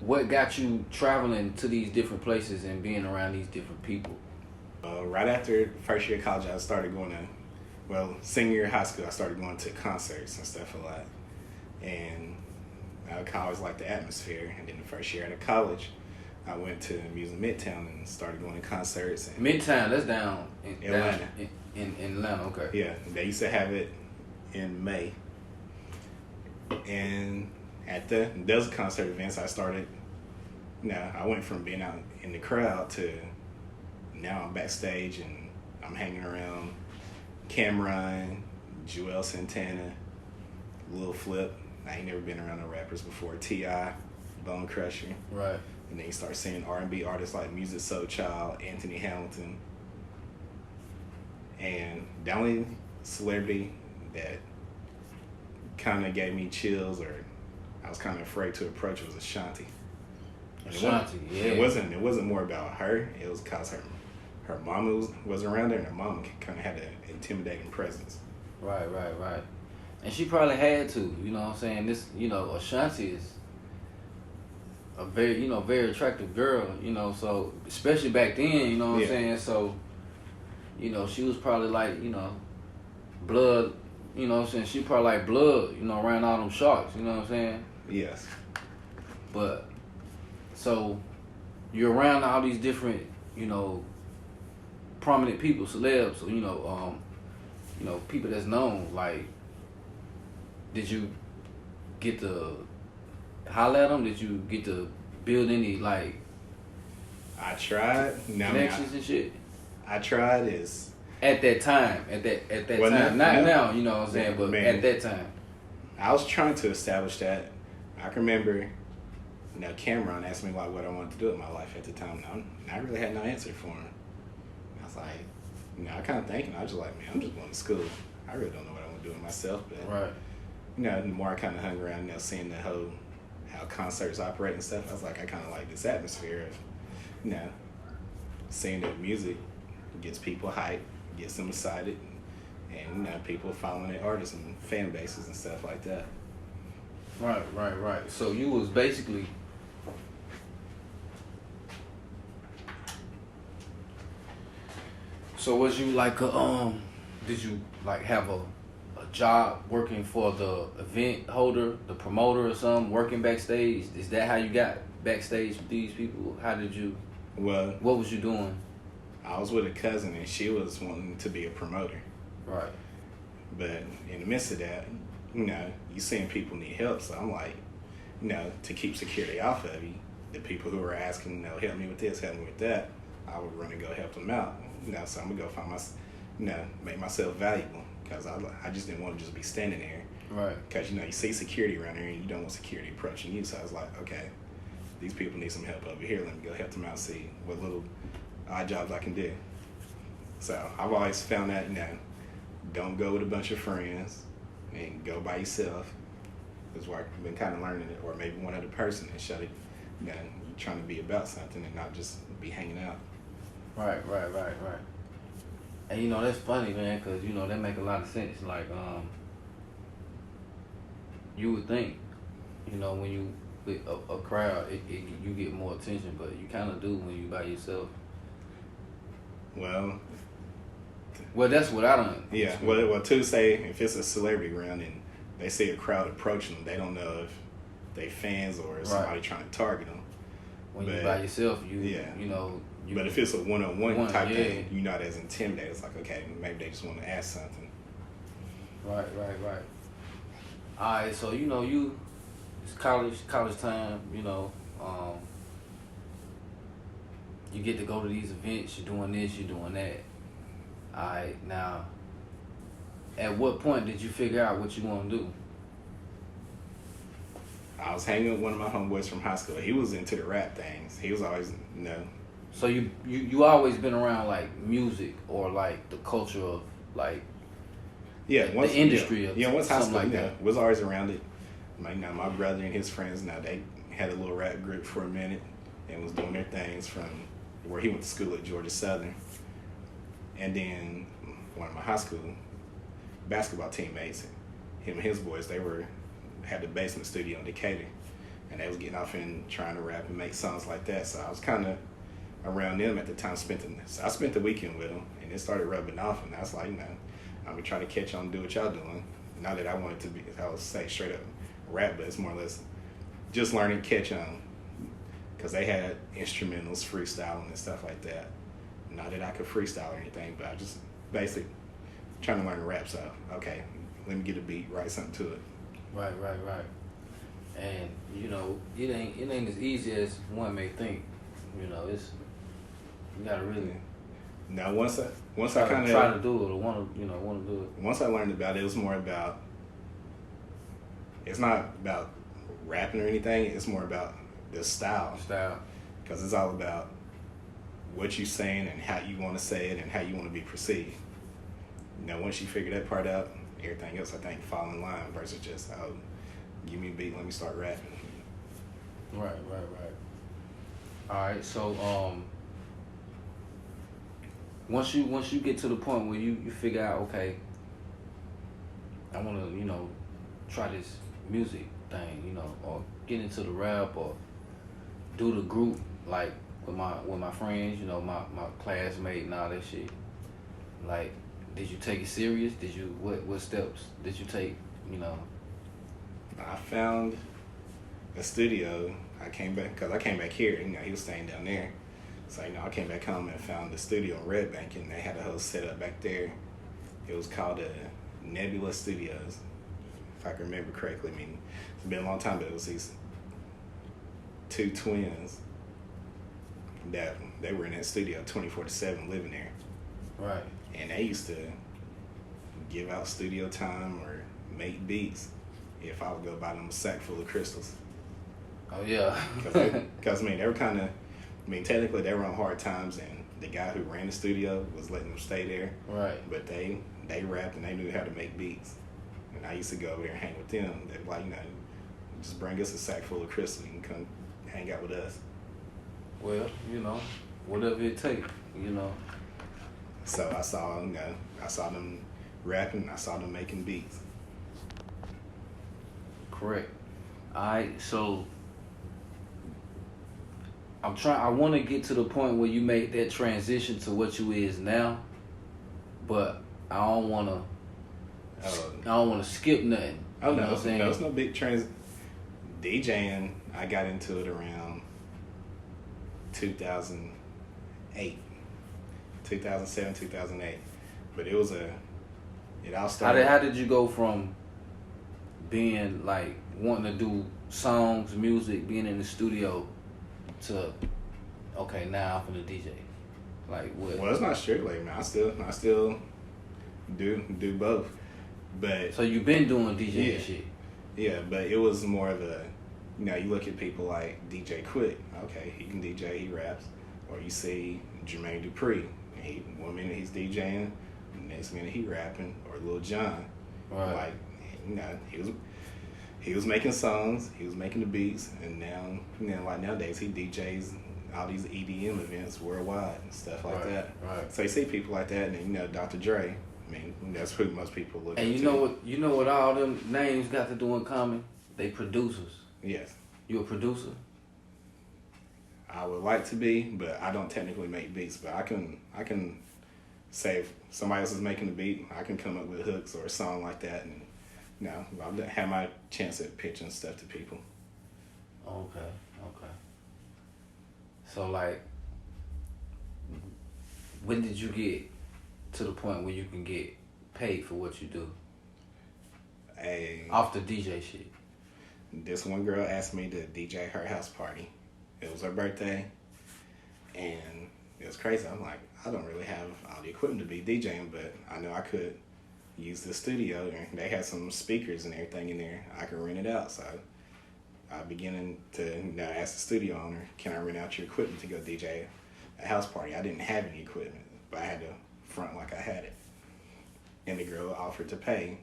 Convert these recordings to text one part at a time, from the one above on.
what got you traveling to these different places and being around these different people? Right after first year of college, I started going to, senior year of high school, I started going to concerts and stuff a lot. And I always liked the atmosphere. And then the first year out of college, I went to Music Midtown and started going to concerts. And Midtown, that's down in Atlanta. In Atlanta, okay. Yeah, they used to have it in May. And at those concert events, I went from being out in the crowd to now I'm backstage and I'm hanging around Cameron, Joel Santana, Lil Flip. I ain't never been around no rappers before. T.I., Bone Crusher. Right. And then you start seeing R&B artists like Musiq Soulchild, Anthony Hamilton. And the only celebrity that kind of gave me chills or I was kind of afraid to approach was Ashanti. And Ashanti, yeah. It wasn't more about her. It was because her mama wasn't around there, and her mama kind of had an intimidating presence. Right. And she probably had to, you know what I'm saying? This, Ashanti is a very, very attractive girl, so especially back then, you know what I'm saying? So, she was probably like, blood, you know what I'm saying? She probably like blood, around all them sharks, you know what I'm saying? Yes. But, so, you're around all these different, prominent people, celebs, so, people that's known, like, did you get to holler at them? Did you get to build any, like, I tried. connections and shit? I tried is... At that time, at that time. Not now, you know what I'm saying, but at that time. I was trying to establish that. I can remember, Cameron asked me what I wanted to do with my life at the time. I really had no answer for him. I was like, I kind of thinking, I was just like, man, I'm just going to school. I really don't know what I want to do with myself. But, right. The more I kind of hung around, seeing how concerts operate and stuff, I was like, I kind of like this atmosphere of, seeing that music gets people hyped, gets them excited, and people following their artists and fan bases and stuff like that. Right. So you was basically So was you like did you like have a job working for the event holder, the promoter or something, working backstage? Is that how you got backstage with these people? How did you what was you doing? I was with a cousin and she was wanting to be a promoter. Right. But in the midst of that, you seeing people need help, so I'm like, to keep security off of you, the people who were asking, help me with this, help me with that, I would run and go help them out. So I'm gonna go find make myself valuable, because I just didn't want to just be standing there. Right. Because you see security around here and you don't want security approaching you. So I was like, okay, these people need some help over here. Let me go help them out, see what little odd jobs I can do. So I've always found that don't go with a bunch of friends and go by yourself. That's why I've been kind of learning it, or maybe one other person and shut it. You're trying to be about something and not just be hanging out. Right. And that's funny, man, because that make a lot of sense. Like, you would think, when you with a crowd, you get more attention, but you kind of do when you by yourself. Well, that's what I don't. Yeah. Well, to say if it's a celebrity around and they see a crowd approaching them, they don't know if they fans or somebody trying to target them. When you by yourself, but if it's a one-on-one type thing, you're not as intimidated. It's like, okay, maybe they just want to ask something. Right. All right, so it's college time. You get to go to these events. You're doing this. You're doing that. All right, now, at what point did you figure out what you want to do? I was hanging with one of my homeboys from high school. He was into the rap things. He was always, So you always been around like music or like the culture of like the industry of once high school, like that. Was always around it. My brother and his friends, they had a little rap group for a minute and was doing their things from where he went to school at Georgia Southern. And then one of my high school basketball teammates, him and his boys, they had the basement studio in Decatur. and they was getting off and trying to rap and make songs like that. So I was kind of around them at the time. So I spent the weekend with them, and it started rubbing off, and I was like, I'm trying to catch on and do what y'all doing. Not that I wanted to be, I would say straight up rap, but it's more or less just learning catch on, because they had instrumentals, freestyling and stuff like that. Not that I could freestyle or anything, but I just basically trying to learn to rap. So okay, let me get a beat, write something to it. Right. And it ain't as easy as one may think. It's you gotta really. Now once I kind of try to do it or want to do it. Once I learned about it, it was more about. It's not about rapping or anything. It's more about the style. Because it's all about what you're saying and how you want to say it and how you want to be perceived. Once you figure that part out, everything else I think fall in line versus just give me a beat, let me start rapping. Right. All right, so once you get to the point where you figure out, okay, I want to try this music thing, or get into the rap or do the group like with my friends, my classmate and all that shit. Like, did you take it serious? Did you what steps did you take? I found a studio. I came back here. He was staying down there. So I came back home and found the studio in Red Bank, and they had a whole setup back there. It was called Nebula Studios, if I can remember correctly. I mean, it's been a long time, but it was these two twins that they were in that studio 24/7 living there. Right. And they used to give out studio time or make beats if I would go buy them a sack full of crystals. Oh, yeah. Because, they were kind of, technically they were on hard times, and the guy who ran the studio was letting them stay there. Right. But they rapped and they knew how to make beats. And I used to go over there and hang with them. They'd be like, just bring us a sack full of crystals and come hang out with us. Well, whatever it takes, So I saw them rapping, I saw them making beats. Correct. Alright, so I want to get to the point where you make that transition to what you is now, but I don't want to skip nothing. Oh, no, it's no big DJing, I got into it around 2007, 2008. But it all started. How did you go from being like wanting to do songs, music, being in the studio to, okay, now I'm finna DJ? Like what? Well, it's not strictly, man. I still do both. But so you've been doing DJ shit. Yeah, but it was more of a, you look at people like DJ Quick. Okay, he can DJ, he raps. Or you see Jermaine Dupri. One minute he's DJing, the next minute he rapping. Or Lil Jon. Right. Like, he was making songs, he was making the beats, and now, like nowadays he DJs all these EDM events worldwide and stuff like that. Right. So you see people like that, and then Dr. Dre. That's who most people look at. And you know what all them names got to do in common? They producers. Yes. You a producer? I would like to be, but I don't technically make beats. But I can say if somebody else is making the beat, I can come up with hooks or a song like that, and I'll have my chance at pitching stuff to people. Okay. So like, when did you get to the point where you can get paid for what you do? Off the DJ shit. This one girl asked me to DJ her house party. It was her birthday, and it was crazy. I'm like, I don't really have all the equipment to be DJing, but I know I could use the studio, and they had some speakers and everything in there. I could rent it out, so I began to ask the studio owner, can I rent out your equipment to go DJ a house party? I didn't have any equipment, but I had to front like I had it. And the girl offered to pay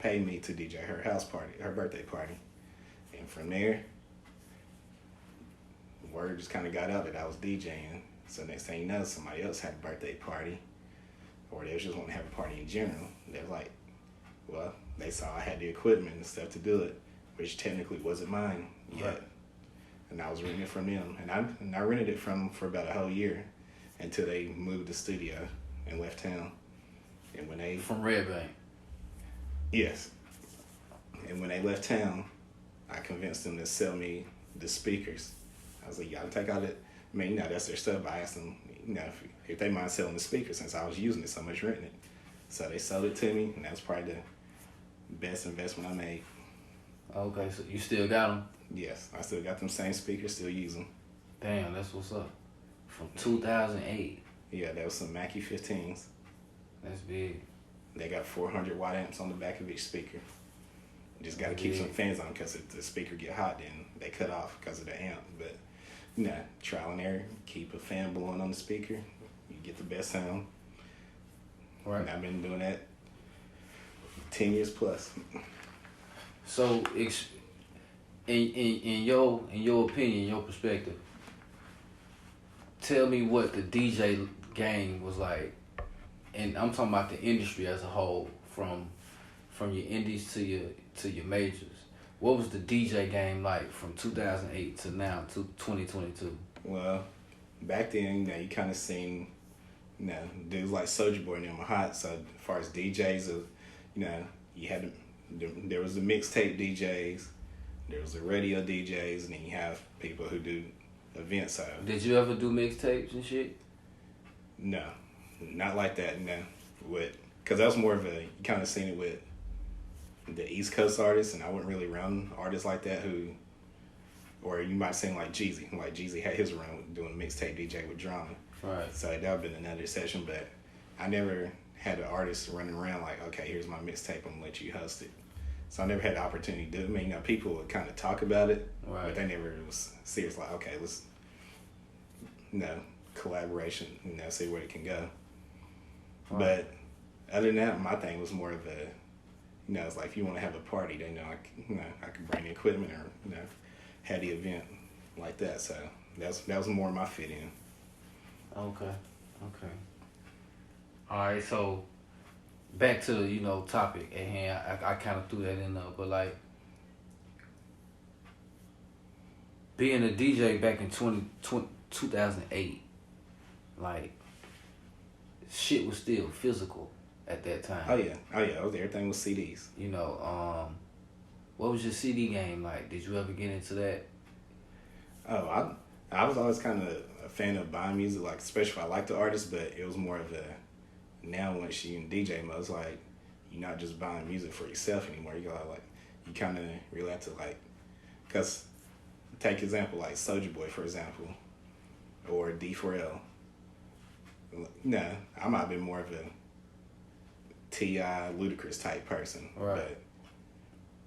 me to DJ her house party, her birthday party. And from there, word just kind of got out that I was DJing. So next thing you know, somebody else had a birthday party, or they just want to have a party in general. They're like, well, they saw I had the equipment and stuff to do it, which technically wasn't mine yet. and I was renting it from them, and I rented it from them for about a whole year until they moved the studio and left town. And when they From Red Bank. yes, and when they left town, I convinced them to sell me the speakers. I was like, y'all take out it. I mean, that's their stuff. I asked them, if they mind selling the speakers since I was using it so much renting it. So they sold it to me, and that's probably the best investment I made. Okay, so you still got them? Yes, I still got them same speakers, still use them. Damn, that's what's up. From 2008. Yeah, that was some Mackie 15s. That's big. They got 400 watt amps on the back of each speaker. Just got to keep some fans on because if the speaker get hot, then they cut off because of the amp. But trial and error. Keep a fan blowing on the speaker. You get the best sound. Right. And I've been doing that 10 years plus. So, in your opinion, your perspective, tell me what the DJ game was like, and I'm talking about the industry as a whole, from your indies to your majors. What was the DJ game like from 2008 to now to 2022? Well, back then, you kind of seen, dudes like Soulja Boy and them were hot. So as far as DJs, you had there was the mixtape DJs, there was the radio DJs, and then you have people who do event side. Did you ever do mixtapes and shit? No, not like that. No, because that was more of you kind of seen it with the East Coast artists, and I wouldn't really run artists like that or you might say like Jeezy. Like Jeezy had his run doing mixtape DJ with Drama. Right. So that would have been another session, but I never had an artist running around like, okay, here's my mixtape, I'm gonna let you host it. So I never had the opportunity to do it. I mean, people would kind of talk about it, right, but they never was serious like, okay, let's, collaboration, see where it can go. Right. But other than that, my thing was more of a, it's like if you want to have a party, they know I could bring the equipment or had the event like that. So that was more my fit in. Okay. All right, so back to the topic at hand. I kind of threw that in there, but like being a DJ back in 2008, like shit was still physical at that time. Oh yeah. Everything was CDs. What was your CD game like? Did you ever get into that? Oh, I was always kind of a fan of buying music, like especially if I liked the artist, but it was more of now once you in DJ mode, it's like you're not just buying music for yourself anymore. You gotta you kind of really have to cause take example like Soulja Boy for example, or D4L. I might have been more of a T.I. Ludacris type person, right.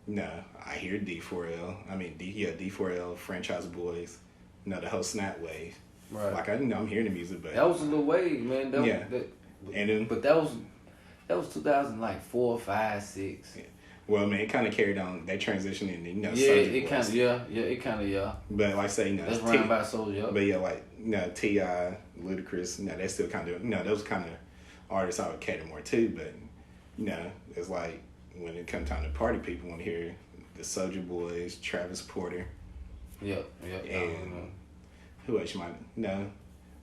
But I hear D4L. I mean D4L, Franchise Boys, the whole Snap wave. Right. Like I'm hearing the music, but that was a little wave, man. But that was 2004, 5, 6. Yeah. Well, man, it kind of carried on. They transitioned in, Yeah, it kind of, But like I say, that's Rhyme by Soulja. But T.I., Ludacris, they still kind of, those kind of artists I would cater more to. But it's like when it comes time to party, people want to hear the Soulja Boys, Travis Porter. Yep. And who else you might know?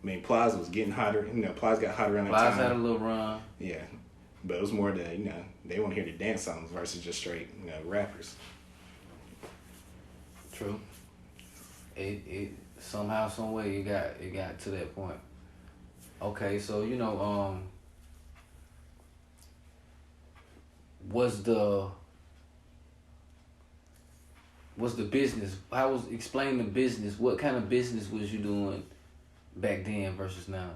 I mean, Plies was getting hotter. Plies got hotter around that time. Plies had a little run. Yeah. But it was more they want to hear the dance songs versus just straight, rappers. True. It somehow, some way, it got to that point. Okay, so was the business? Explain the business. What kind of business was you doing back then versus now?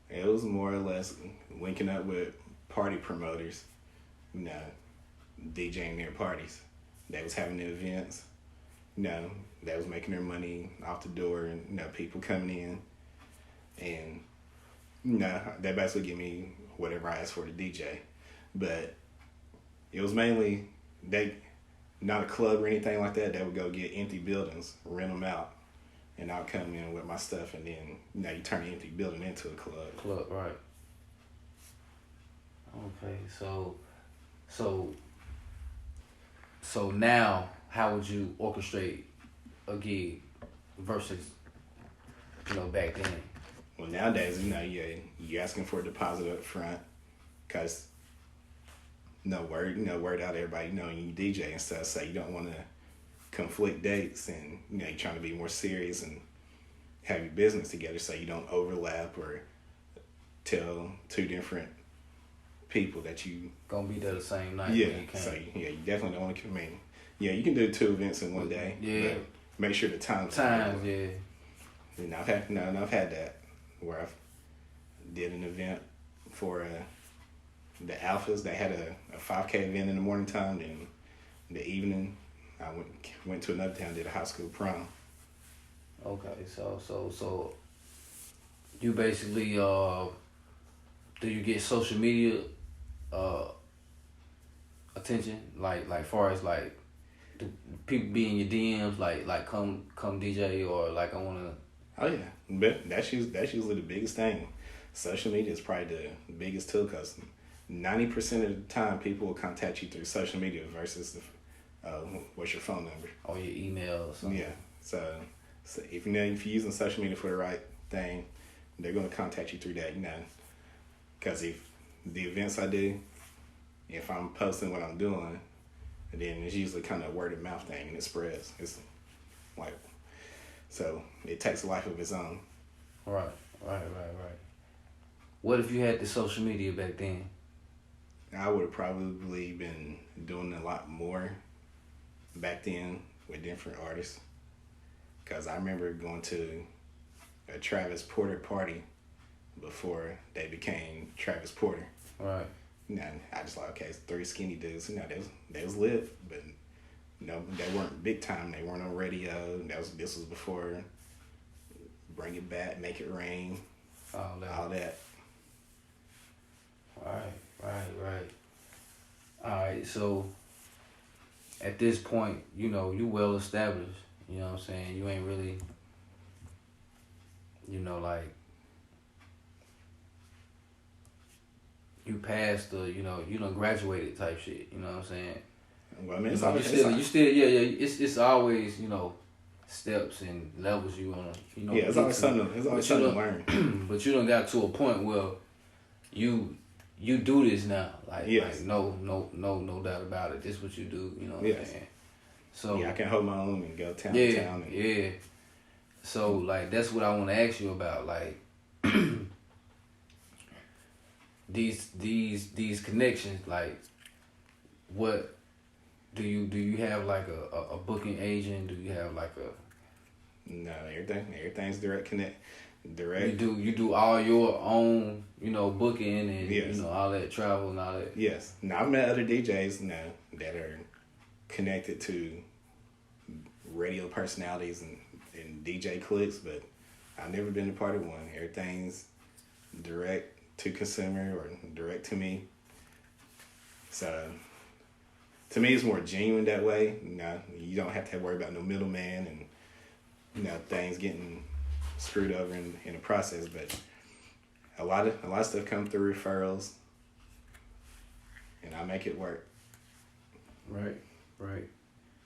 It was more or less linking up with party promoters, DJing their parties. They was having the events, they was making their money off the door, and people coming in, and they basically give me whatever I asked for to DJ. But it was mainly not a club or anything like that. They would go get empty buildings, rent them out, and I'll come in with my stuff, and then you turn the empty building into a club. Club, right. Okay, so now, how would you orchestrate a gig versus back then. Well, nowadays, you're asking for a deposit up front because word out to everybody, you DJ and stuff, so you don't want to conflict dates, and you're trying to be more serious and have your business together so you don't overlap or tell two different people that you gonna be there the same night. Yeah, so you definitely don't want to come in. Yeah, you can do 2 events in one day. Yeah, but make sure the times. Yeah. I've had that where I did an event for the Alphas. They had a 5K event in the morning time. Then the evening, I went to another town, did a high school prom. Okay, so you basically do you get social media attention like far as like do people be in your DMs like come DJ or like I wanna. Oh yeah, but that's usually the biggest thing. Social media is probably the biggest tool because 90% of the time people will contact you through social media versus what's your phone number or your email or something. Yeah, so if you're using social media for the right thing, they're gonna contact you through that. Because if the events I do, if I'm posting what I'm doing, and then it's usually kind of a word of mouth thing and it spreads. It's like, so it takes a life of its own. Right. What if you had the social media back then? I would have probably been doing a lot more back then with different artists. Because I remember going to a Travis Porter party before they became Travis Porter. Right. I just like, okay, it's 3 skinny dudes. They was lit, but they weren't big time. They weren't on radio. This was before Bring It Back, Make It Rain, all that. Right. All right, so at this point, you well established. You know what I'm saying? You ain't really, like, you passed the, you done graduated type shit. You know what I'm saying? Well, I mean, it's always, steps and levels you wanna, Yeah, it's always something to learn. But you done got to a point where you do this now. Like, yes. like no doubt about it. This is what you do, what I'm saying? So yeah, I can hold my own and go town to town. Yeah. So like that's what I want to ask you about. Like these connections. Like, what do you have like a booking agent? Do you have like a No, everything's direct connect. Direct. You do all your own, booking and yes. All that travel and all that. Yes. Now I've met other DJs that are connected to radio personalities and DJ clicks, but I've never been a part of one. Everything's direct to consumer or direct to me. So to me, it's more genuine that way. You don't have to worry about no middleman and things getting screwed over in the process. But a lot of stuff comes through referrals, and I make it work. Right.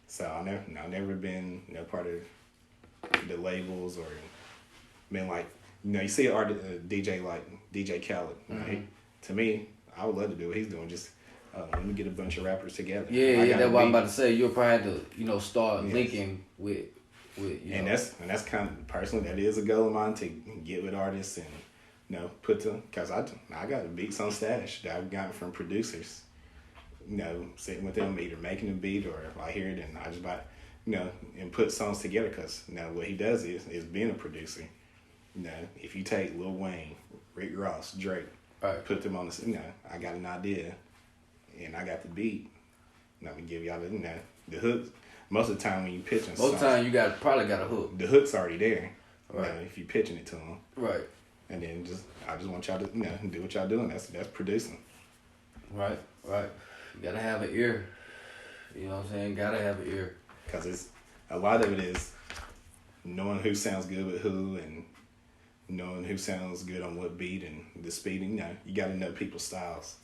So I've never been part of the labels or been like you see an artist, DJ like DJ Khaled. Mm-hmm. To me, I would love to do what he's doing. Just let me get a bunch of rappers together. Yeah, that's what I'm about to say. You'll probably have to start linking with and that's kind of personally that is a goal of mine, to get with artists and put them, because I got beats on stash that I've gotten from producers. Sitting with them, either making a beat or if I hear it and I just buy, and put songs together. Because what he does is being a producer. If you take Lil Wayne, Rick Ross, Drake, right, put them on the, I got an idea, and I got the beat. Let me give y'all the hook. Most of the time when you pitching, most of the time you probably got a hook. The hook's already there. Right. If you pitching it to them. Right. And then I just want y'all to do what y'all doing. That's producing. Right. You gotta have an ear. You know what I'm saying? Gotta have an ear. Because a lot of it is knowing who sounds good with who and knowing who sounds good on what beat and the speeding. You got to know people's styles.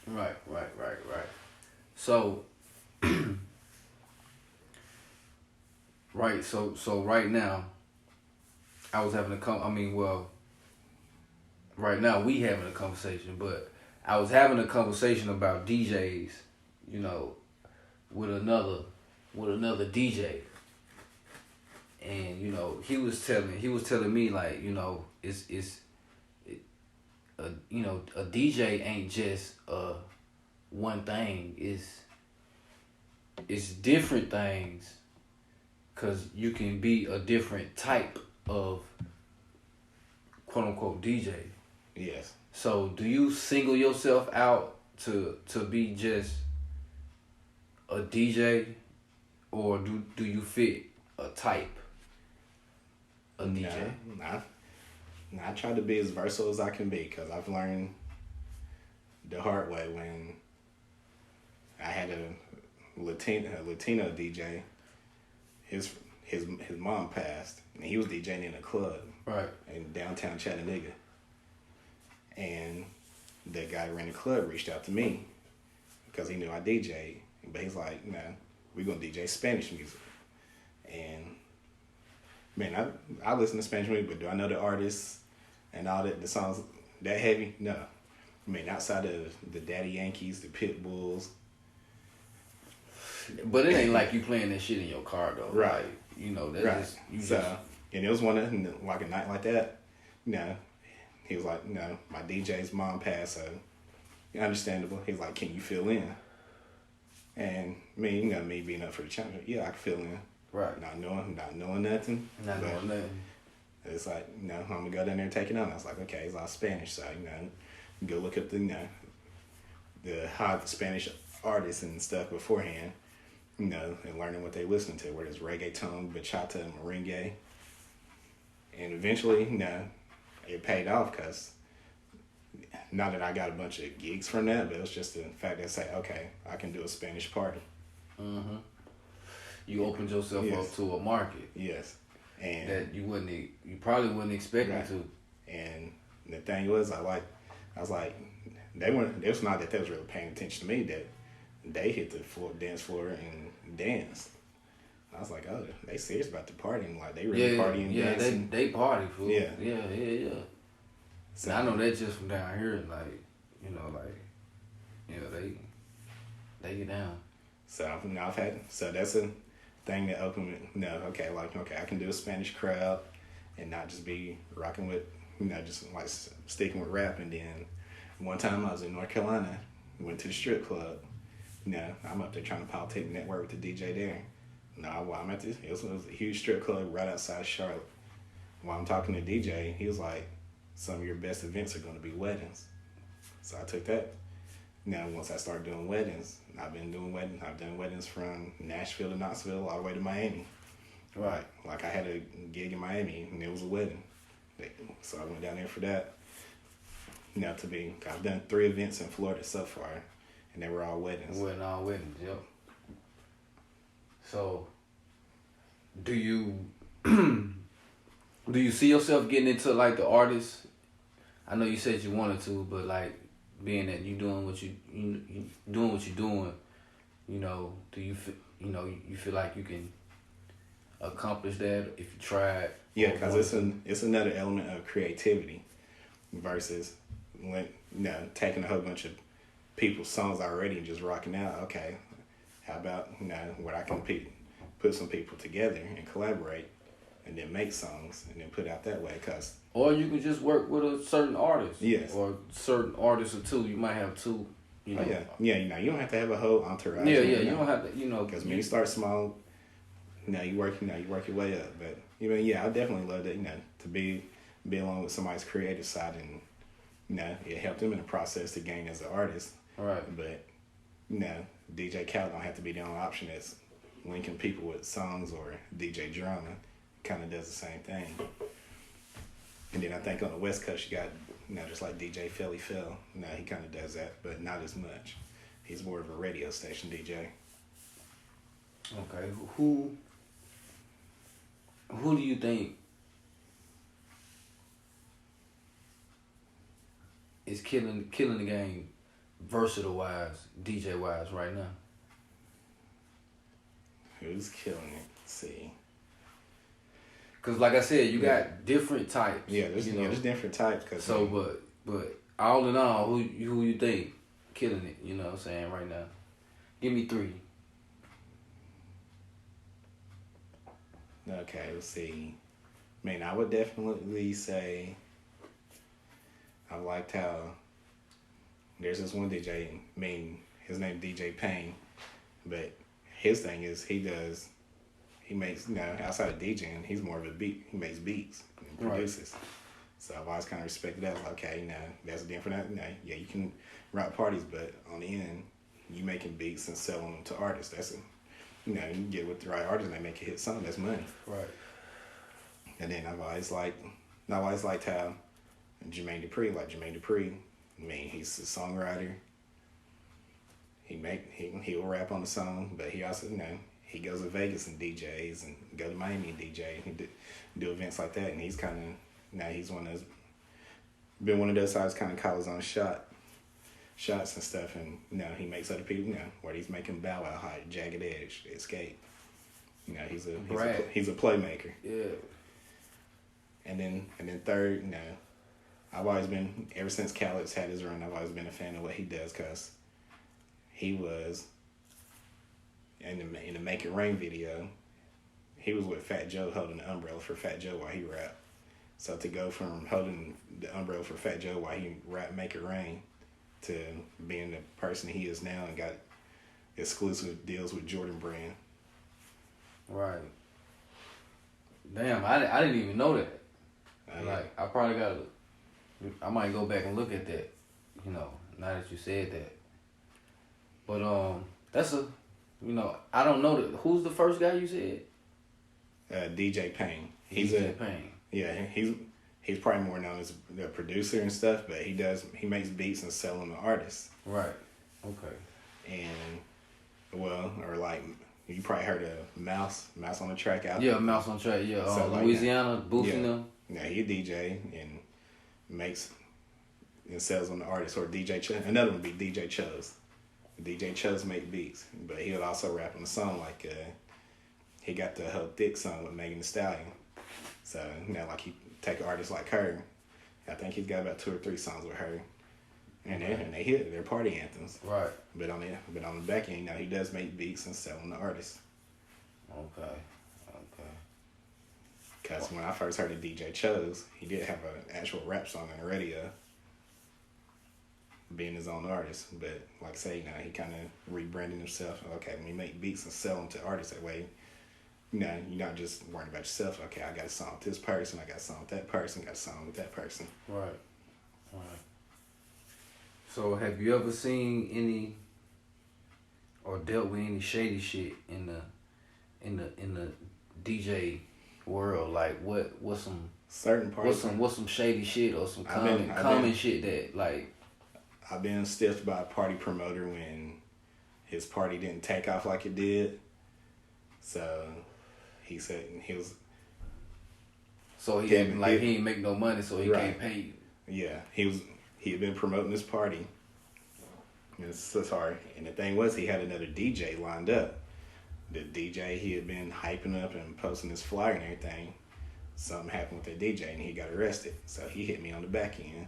Right. So, right. So right now, I was having a I mean, well, right now we having a conversation, but I was having a conversation about DJs, you know, with another DJ, and you know he was telling me like, you know, a DJ ain't just one thing. It's different things, cause you can be a different type of quote unquote DJ. Yes. So do you single yourself out to be just a DJ, or do you fit a type of DJ? I try to be as versatile as I can be, because I've learned the hard way when I had a Latino DJ. His mom passed, and he was DJing in a club, right, in downtown Chattanooga. And the guy who ran the club reached out to me because he knew I DJ, but he's like, "No, we're gonna DJ Spanish music." And man, I listen to Spanish music, but do I know the artists and all that, the songs that heavy? No. I mean, outside of the Daddy Yankees, the Pitbulls. But it ain't like you playing that shit in your car though. Right. Like, you know, that's right. just and it was one of, like, a night like that. No, he was like, "No, my DJ's mom passed, so understandable." He's like, "Can you fill in?" And me, me being up for the challenge, yeah, I can fill in. Right. Not knowing nothing. Not knowing nothing. It's like, I'm gonna go down there and take it on. I was like, okay, it's all Spanish, so go look up the the Spanish artists and stuff beforehand, and learning what they listen to, whether it's reggaeton, bachata, merengue. And eventually, it paid off, because not that I got a bunch of gigs from that, but it was just the fact that I say, okay, I can do a Spanish party. Mm-hmm. You opened yourself up to a market. Yes. And that you probably wouldn't expect right. to. And the thing was, I was like, it's not that they was really paying attention to me, that they hit the dance floor and danced. I was like, oh, they serious about the partying, like they really partying, dancing. Yeah, they party, fool. Yeah. So I know that just from down here, they get down. So that's a thing that opened me. Okay, I can do a Spanish crowd and not just be rocking with, just like sticking with rap. And then one time I was in North Carolina, went to the strip club. I'm up there trying to politic network with the DJ there. While I'm at this, it was a huge strip club right outside Charlotte. While I'm talking to DJ, he was like, "Some of your best events are going to be weddings." So I took that. Once I started doing weddings, I've done weddings from Nashville to Knoxville all the way to Miami. Right. Like I had a gig in Miami and it was a wedding. So I went down there for that. I've done 3 events in Florida so far, and they were all weddings. All weddings, yep. So, do you see yourself getting into like the artists? I know you said you wanted to, but like being that you doing what you doing what you're doing, do you you feel like you can accomplish that if you tried? Yeah, because it's another element of creativity versus taking a whole bunch of people's songs already and just rocking out. Okay, how about where I can put some people together and collaborate and then make songs and then put out that way? Or you can just work with a certain artist. Yes. Or certain artists or two. You might have 2. You don't have to have a whole entourage. Yeah, you don't have to. Because when you start small, you work your way up. But I definitely love that. To be along with somebody's creative side, and it helped them in the process to gain as an artist. Right. But DJ Khaled don't have to be the only option that's linking people with songs, or DJ Drama kind of does the same thing. And then I think on the West Coast you got just like DJ Philly Phil. He kind of does that, but not as much. He's more of a radio station DJ. Okay, who do you think is killing the game, versatile wise, DJ wise right now? Who's killing it? Let's see. Cause like I said, you got different types. Yeah, there's different types. Cause so, but all in all, who you think killing it? You know what I'm saying right now? Give me 3. Okay, let's see. Man, I would definitely say I liked how there's this one DJ. I mean, his name DJ Payne, but his thing is he makes, outside of DJing, he's more of a beat. He makes beats and produces. Right. So I've always kind of respected that. Like, okay, that's different. Yeah, you can rock parties, but on the end, you making beats and selling them to artists. That's you get with the right artist and they make a hit song. That's money. Right. And then I've always liked how Jermaine Dupri, I mean, he's a songwriter. He'll rap on the song, but he also, he goes to Vegas and DJs and go to Miami and DJ and do events like that. And he's kind of, he's been one of those guys kind of call his own shots and stuff. And, he makes other people, where he's making Bow Wow hot, Jagged Edge, Escape. He's a playmaker. Yeah. And then third, I've always been, ever since Khaled's had his run, I've always been a fan of what he does, because he was, in the Make It Rain video, he was with Fat Joe holding the umbrella for Fat Joe while he rapped. So to go from holding the umbrella for Fat Joe while he rapped Make It Rain to being the person he is now and got exclusive deals with Jordan Brand. Right. Damn, I didn't even know that. I probably I might go back and look at that, now that you said that. But that's I don't know who's the first guy you said? DJ Payne. DJ Payne. Yeah, he's probably more known as the producer and stuff, but he makes beats and sell them to artists. Right. Okay. And or like you probably heard of Mouse on the Track out. Yeah, Mouse on the Track. Yeah, so Louisiana boosting them. Yeah, he a DJ and makes and sells them to artists, or DJ Chose. Another one would be DJ Chose. DJ Chose make beats, but he would also rap on the song. Like he got the whole Thick song with Megan Thee Stallion. So like he take artists like her. I think he's got about 2 or 3 songs with her, and they hit. They're party anthems. Right. But on the back end, he does make beats and sell them to artists. Okay. Because when I first heard of DJ Chose, he did have an actual rap song on the radio, being his own artist. But like I say, he kind of rebranded himself. Okay, when you make beats and sell them to artists that way, you're not just worrying about yourself. Okay, I got a song with this person, I got a song with that person, got a song with that person. Right. So have you ever seen any or dealt with any shady shit in the DJ world? Like what's some certain parts? What's some shady shit or some common shit that like? I've been stiffed by a party promoter when his party didn't take off like it did. So he said he was. So he ain't make no money, so he can't pay you. Yeah, he had been promoting this party. And the thing was, he had another DJ lined up. The DJ he had been hyping up and posting his flyer and everything. Something happened with that DJ and he got arrested. So he hit me on the back end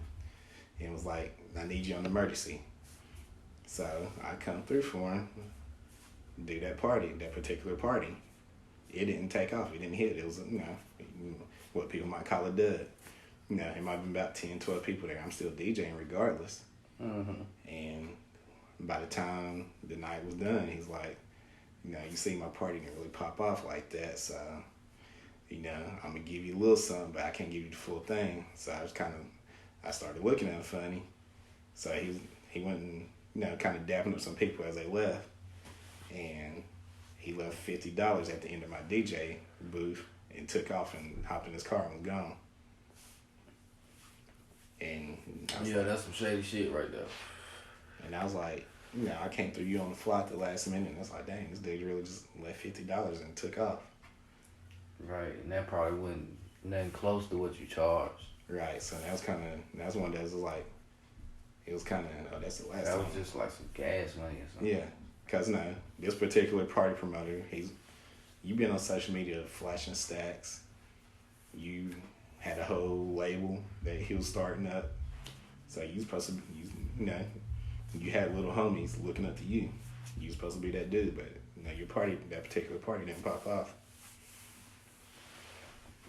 and was like, I need you on emergency. So I come through for him, do that particular party. It didn't take off. It didn't hit. It was, what people might call a dud. It might have been about 10, 12 people there. I'm still DJing regardless. Mm-hmm. And by the time the night was done, he's like, you see my party didn't really pop off like that, so, I'm going to give you a little something, but I can't give you the full thing. So I started looking at him funny. So he went and, kind of dapping up some people as they left. And he left $50 at the end of my DJ booth and took off and hopped in his car and was gone. And that's some shady shit right there. And I was like, I came through you on the fly at the last minute, and I was like, dang, this dude really just left $50 and took off. Right, and that probably wasn't nothing close to what you charged. Right, so that's one of those, like, it was kind of, that's the last time. That was just like some gas money or something. Yeah, because this particular party promoter, you've been on social media flashing stacks, you had a whole label that he was starting up. So you supposed to, you had little homies looking up to you. You was supposed to be that dude, but your party, that particular party, didn't pop off.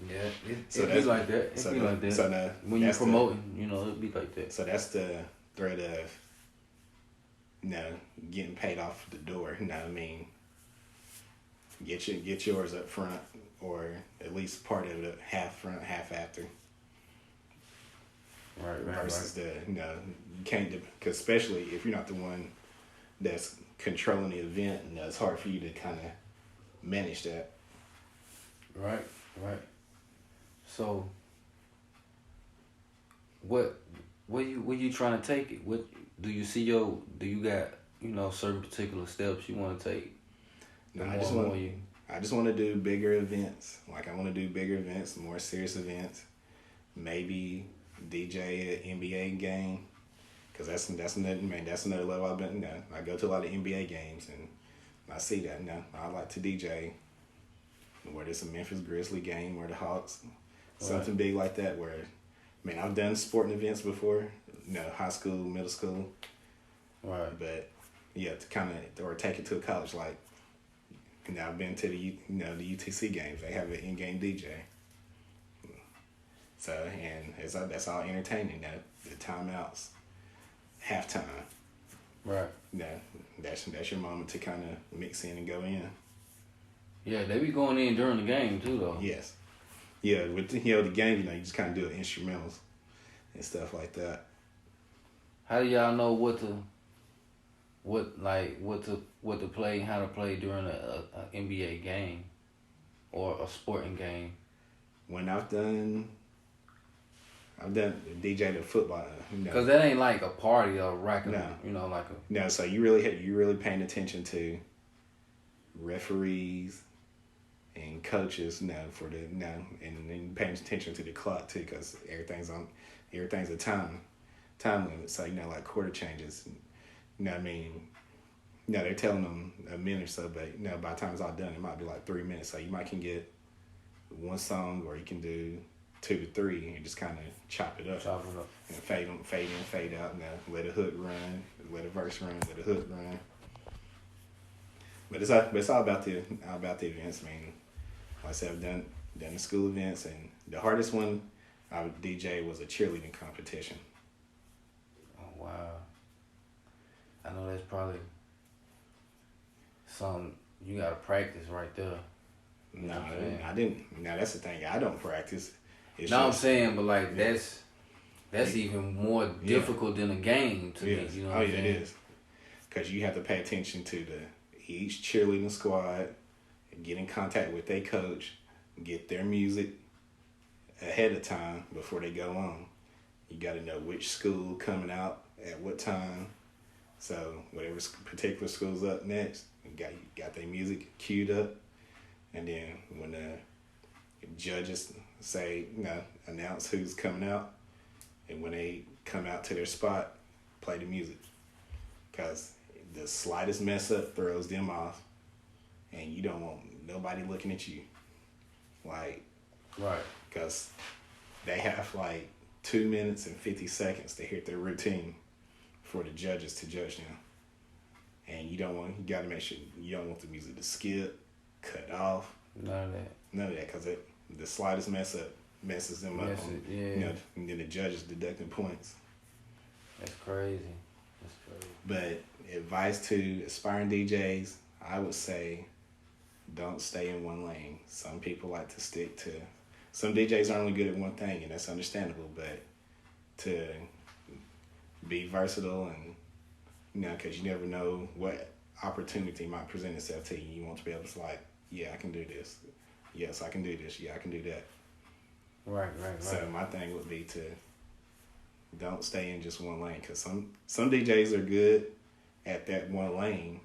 Yeah, it be like that. It be like that. So now, when you're promoting, it be like that. So that's the threat of, getting paid off the door. Get yours up front, or at least part of it half front, half after. Right. Versus you can't, because especially if you're not the one that's controlling the event, and it's hard for you to kind of manage that. Right. So, where you trying to take it? What do you see do you got certain particular steps you want to take? No, I just want to do bigger events. Like, I want to do bigger events, more serious events. Maybe DJ an NBA game, because that's another level I've been. I go to a lot of NBA games and I see that. I like to DJ. Whether it's a Memphis Grizzly game or the Hawks, something big like that. Where, I've done sporting events before. High school, middle school. Right. But yeah, to kind of or take it to a college like. I've been to the the UTC games. They have an in-game DJ. So, and that's all entertaining. The timeouts, halftime. Right. That's your moment to kind of mix in and go in. Yeah, they be going in during the game too, though. Yes. Yeah, with the game, you just kind of do instrumentals and stuff like that. How do y'all know what to play, how to play during a NBA game or a sporting game? When I've done DJ to football. Because that ain't like a party or racking. No. Like a. No, so you really paying attention to referees and coaches and then paying attention to the clock too, because everything's a time limit. So like quarter changes. They're telling them a minute or so, but by the time it's all done, it might be like 3 minutes. So you can get one song, or you can do 2 to 3, and you just kind of chop it up. And fade in, fade out. Let a hook run, let a verse run, let a hook run. But it's all about the events. Like I said, I've done the school events, and the hardest one I would DJ was a cheerleading competition. Oh wow! I know that's probably something you gotta practice right there. No, I didn't. Now that's the thing. I don't practice. I'm saying, but like that's even more difficult than a game to me. You know what I'm saying? It is, because you have to pay attention to each cheerleading squad, get in contact with their coach, get their music ahead of time before they go on. You got to know which school coming out at what time. So whatever particular school's up next, you got their music queued up, and then when the judges say, announce who's coming out, and when they come out to their spot, play the music, because the slightest mess up throws them off, and you don't want nobody looking at you, like, right, because they have like 2 minutes and 50 seconds to hit their routine for the judges to judge them. And you got to make sure you don't want the music to skip, cut off. None of that, because the slightest mess up messes them up. And then the judges deducting points. That's crazy. But advice to aspiring DJs, I would say, don't stay in one lane. Some people like to stick to. Some DJs are only good at one thing, and that's understandable. But to be versatile, and because you never know what opportunity might present itself to you. You want to be able to I can do this. Yes, I can do this. Yeah, I can do that. Right. So my thing would be to don't stay in just one lane, because some DJs are good at that one lane,